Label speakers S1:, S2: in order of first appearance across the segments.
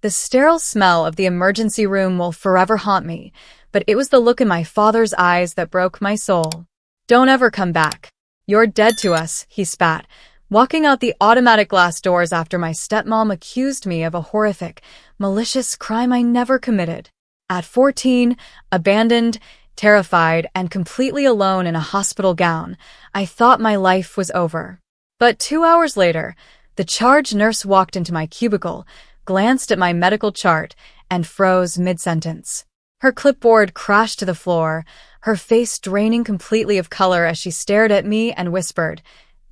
S1: The sterile smell of the emergency room will forever haunt me, but it was the look in my father's eyes that broke my soul. "Don't ever come back. You're dead to us," he spat, walking out the automatic glass doors after my stepmom accused me of a horrific, malicious crime I never committed. At 14, abandoned, terrified, and completely alone in a hospital gown, I thought my life was over. But 2 hours later, the charge nurse walked into my cubicle, glanced at my medical chart, and froze mid-sentence. Her clipboard crashed to the floor, her face draining completely of color as she stared at me and whispered,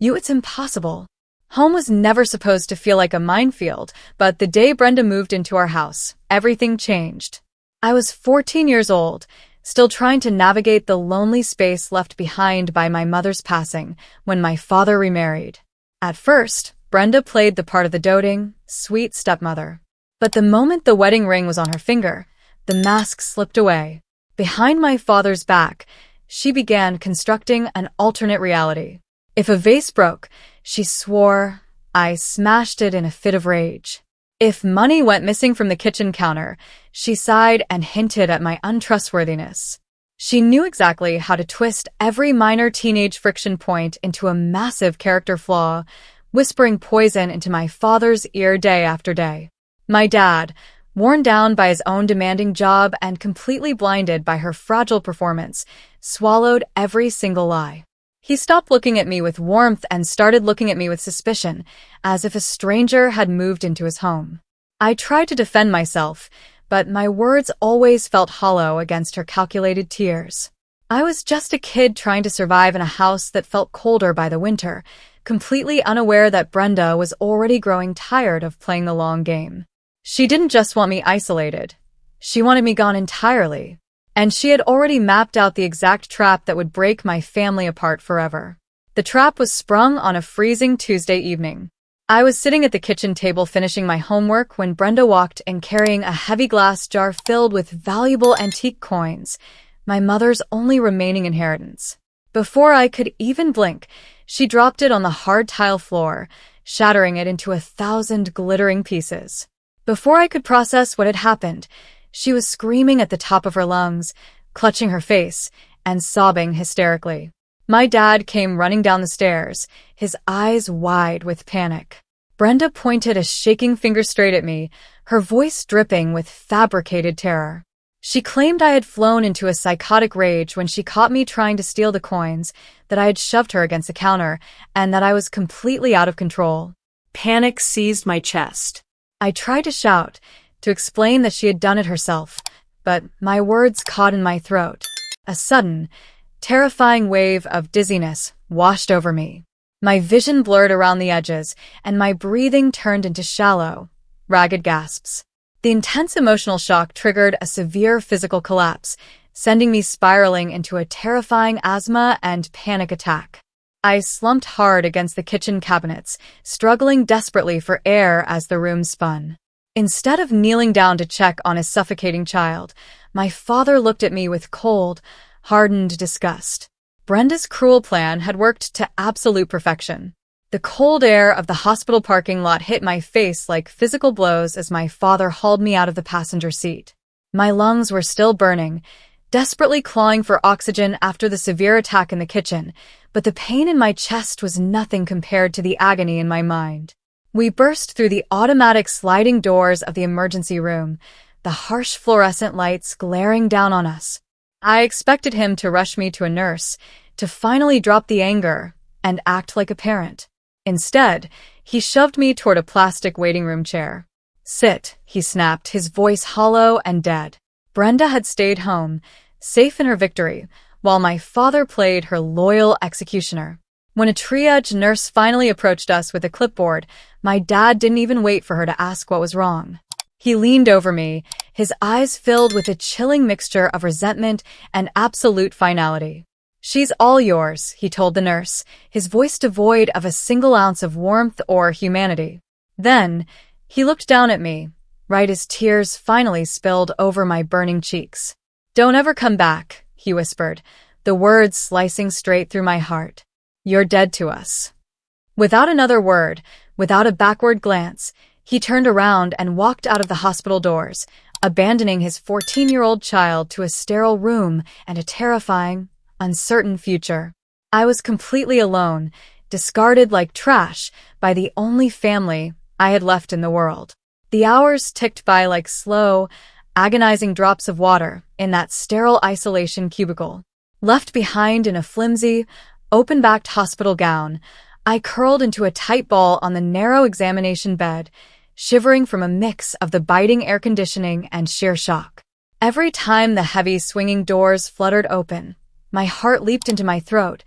S1: "It's impossible." Home was never supposed to feel like a minefield, but the day Brenda moved into our house, everything changed. I was 14 years old, still trying to navigate the lonely space left behind by my mother's passing when my father remarried. At first, Brenda played the part of the doting, sweet stepmother. But the moment the wedding ring was on her finger, the mask slipped away. Behind my father's back, she began constructing an alternate reality. If a vase broke, she swore, I smashed it in a fit of rage. If money went missing from the kitchen counter, she sighed and hinted at my untrustworthiness. She knew exactly how to twist every minor teenage friction point into a massive character flaw, whispering poison into my father's ear day after day. My dad, worn down by his own demanding job and completely blinded by her fragile performance, swallowed every single lie. He stopped looking at me with warmth and started looking at me with suspicion, as if a stranger had moved into his home. I tried to defend myself, but my words always felt hollow against her calculated tears. I was just a kid trying to survive in a house that felt colder by the winter, completely unaware that Brenda was already growing tired of playing the long game. She didn't just want me isolated. She wanted me gone entirely. And she had already mapped out the exact trap that would break my family apart forever. The trap was sprung on a freezing Tuesday evening. I was sitting at the kitchen table finishing my homework when Brenda walked in carrying a heavy glass jar filled with valuable antique coins, my mother's only remaining inheritance. Before I could even blink, she dropped it on the hard tile floor, shattering it into 1,000 glittering pieces. Before I could process what had happened, she was screaming at the top of her lungs, clutching her face, and sobbing hysterically. My dad came running down the stairs, his eyes wide with panic. Brenda pointed a shaking finger straight at me, her voice dripping with fabricated terror. She claimed I had flown into a psychotic rage when she caught me trying to steal the coins, that I had shoved her against the counter, and that I was completely out of control. Panic seized my chest. I tried to shout, to explain that she had done it herself, but my words caught in my throat. A sudden, terrifying wave of dizziness washed over me. My vision blurred around the edges, and my breathing turned into shallow, ragged gasps. The intense emotional shock triggered a severe physical collapse, sending me spiraling into a terrifying asthma and panic attack. I slumped hard against the kitchen cabinets, struggling desperately for air as the room spun. Instead of kneeling down to check on his suffocating child, my father looked at me with cold, hardened disgust. Brenda's cruel plan had worked to absolute perfection. The cold air of the hospital parking lot hit my face like physical blows as my father hauled me out of the passenger seat. My lungs were still burning, desperately clawing for oxygen after the severe attack in the kitchen, but the pain in my chest was nothing compared to the agony in my mind. We burst through the automatic sliding doors of the emergency room, the harsh fluorescent lights glaring down on us. I expected him to rush me to a nurse, to finally drop the anger and act like a parent. Instead, he shoved me toward a plastic waiting room chair. "Sit," he snapped, his voice hollow and dead. Brenda had stayed home, safe in her victory, while my father played her loyal executioner. When a triage nurse finally approached us with a clipboard, my dad didn't even wait for her to ask what was wrong. He leaned over me, his eyes filled with a chilling mixture of resentment and absolute finality. "She's all yours," he told the nurse, his voice devoid of a single ounce of warmth or humanity. Then, he looked down at me, right as tears finally spilled over my burning cheeks. "Don't ever come back," he whispered, the words slicing straight through my heart. "You're dead to us." Without another word, without a backward glance, He turned around and walked out of the hospital doors, abandoning his 14-year-old child to a sterile room and a terrifying, uncertain future. I was completely alone, discarded like trash by the only family I had left in the world. The hours ticked by like slow, agonizing drops of water in that sterile isolation cubicle. Left behind in a flimsy, open-backed hospital gown, I curled into a tight ball on the narrow examination bed, shivering from a mix of the biting air conditioning and sheer shock. Every time the heavy swinging doors fluttered open, my heart leaped into my throat,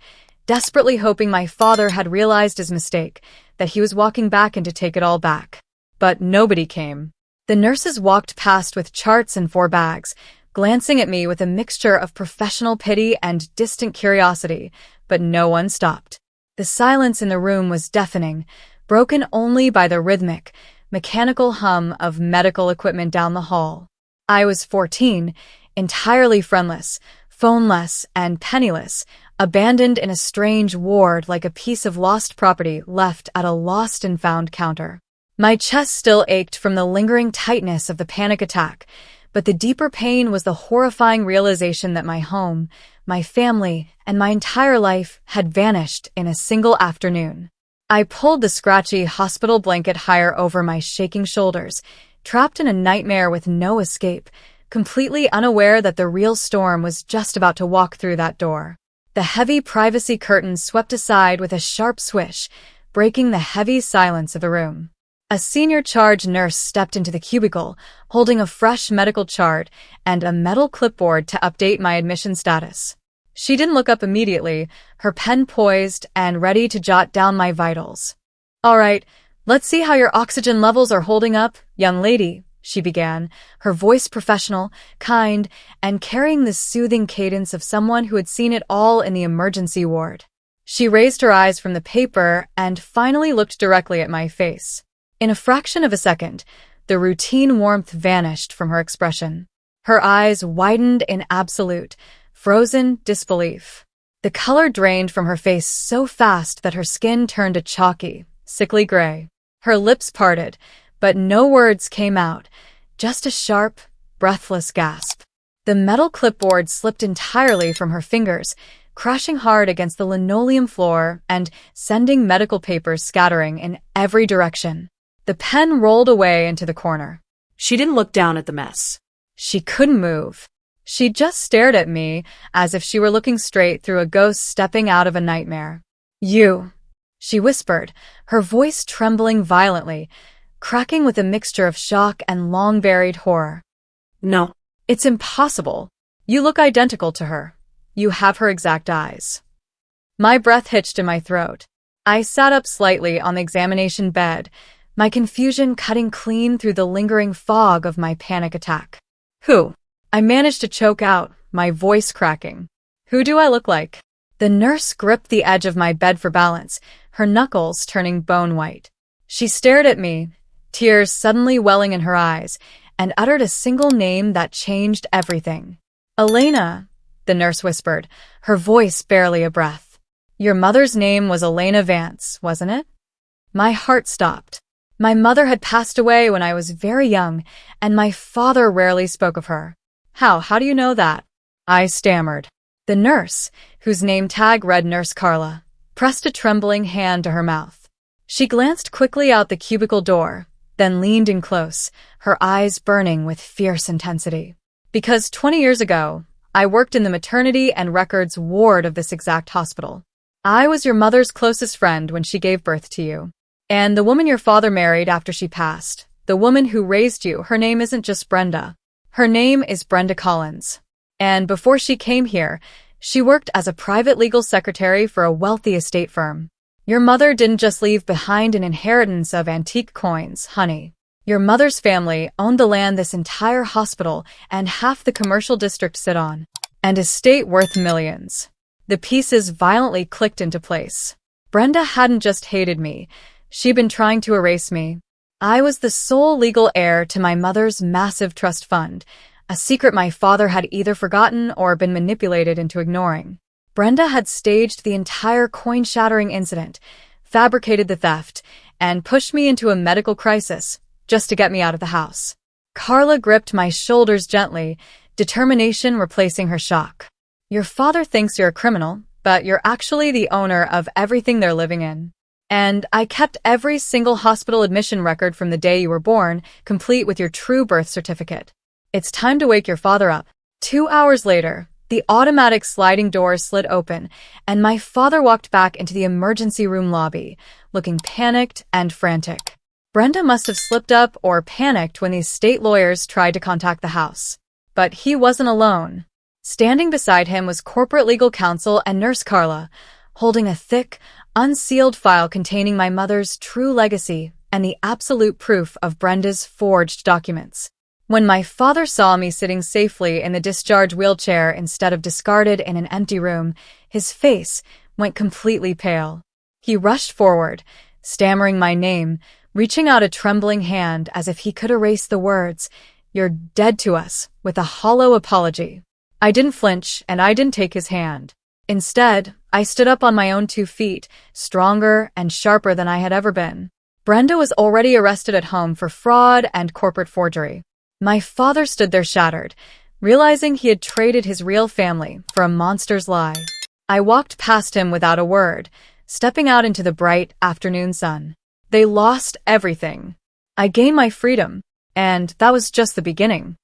S1: desperately hoping my father had realized his mistake, that he was walking back in to take it all back. But nobody came. The nurses walked past with charts and 4 bags, glancing at me with a mixture of professional pity and distant curiosity, but no one stopped. The silence in the room was deafening, broken only by the rhythmic, mechanical hum of medical equipment down the hall. I was 14, entirely friendless, phoneless, and penniless, abandoned in a strange ward like a piece of lost property left at a lost and found counter. My chest still ached from the lingering tightness of the panic attack, but the deeper pain was the horrifying realization that my home, my family, and my entire life had vanished in a single afternoon. I pulled the scratchy hospital blanket higher over my shaking shoulders, trapped in a nightmare with no escape, completely unaware that the real storm was just about to walk through that door. The heavy privacy curtains swept aside with a sharp swish, breaking the heavy silence of the room. A senior charge nurse stepped into the cubicle, holding a fresh medical chart and a metal clipboard to update my admission status. She didn't look up immediately, her pen poised and ready to jot down my vitals. "All right, let's see how your oxygen levels are holding up, young lady," she began, her voice professional, kind, and carrying the soothing cadence of someone who had seen it all in the emergency ward. She raised her eyes from the paper and finally looked directly at my face. In a fraction of a second, the routine warmth vanished from her expression. Her eyes widened in absolute, frozen disbelief. The color drained from her face so fast that her skin turned a chalky, sickly gray. Her lips parted, but no words came out, just a sharp, breathless gasp. The metal clipboard slipped entirely from her fingers, crashing hard against the linoleum floor and sending medical papers scattering in every direction. The pen rolled away into the corner.
S2: She didn't look down at the mess.
S1: She couldn't move. She just stared at me as if she were looking straight through a ghost stepping out of a nightmare. "You," she whispered, her voice trembling violently, cracking with a mixture of shock and long-buried horror.
S2: "No.
S1: It's impossible. You look identical to her. You have her exact eyes." My breath hitched in my throat. I sat up slightly on the examination bed, my confusion cutting clean through the lingering fog of my panic attack. "Who?" I managed to choke out, my voice cracking. "Who do I look like?" The nurse gripped the edge of my bed for balance, her knuckles turning bone white. She stared at me, tears suddenly welling in her eyes, and uttered a single name that changed everything. "Elena," the nurse whispered, her voice barely a breath. "Your mother's name was Elena Vance, wasn't it?" My heart stopped. My mother had passed away when I was very young, and my father rarely spoke of her. How do you know that?" I stammered. The nurse, whose name tag read Nurse Carla, pressed a trembling hand to her mouth. She glanced quickly out the cubicle door, then leaned in close, her eyes burning with fierce intensity. "Because 20 years ago, I worked in the maternity and records ward of this exact hospital. I was your mother's closest friend when she gave birth to you. And the woman your father married after she passed, the woman who raised you, her name isn't just Brenda. Her name is Brenda Collins. And before she came here, she worked as a private legal secretary for a wealthy estate firm. Your mother didn't just leave behind an inheritance of antique coins, honey. Your mother's family owned the land this entire hospital and half the commercial district sit on. An estate worth millions." The pieces violently clicked into place. Brenda hadn't just hated me. She'd been trying to erase me. I was the sole legal heir to my mother's massive trust fund, a secret my father had either forgotten or been manipulated into ignoring. Brenda had staged the entire coin-shattering incident, fabricated the theft, and pushed me into a medical crisis, just to get me out of the house. Carla gripped my shoulders gently, determination replacing her shock. Your father thinks you're a criminal, but you're actually the owner of everything they're living in. And I kept every single hospital admission record from the day you were born, complete with your true birth certificate. It's time to wake your father up. 2 hours later, the automatic sliding door slid open, and my father walked back into the emergency room lobby, looking panicked and frantic. Brenda must have slipped up or panicked when these state lawyers tried to contact the house. But he wasn't alone. Standing beside him was corporate legal counsel and nurse Carla, holding a thick, unsealed file containing my mother's true legacy and the absolute proof of Brenda's forged documents. When my father saw me sitting safely in the discharge wheelchair instead of discarded in an empty room, his face went completely pale. He rushed forward, stammering my name, reaching out a trembling hand as if he could erase the words, "You're dead to us," with a hollow apology. I didn't flinch, and I didn't take his hand. Instead, I stood up on my own 2 feet, stronger and sharper than I had ever been. Brenda was already arrested at home for fraud and corporate forgery. My father stood there shattered, realizing he had traded his real family for a monster's lie. I walked past him without a word, stepping out into the bright afternoon sun. They lost everything. I gained my freedom, and that was just the beginning.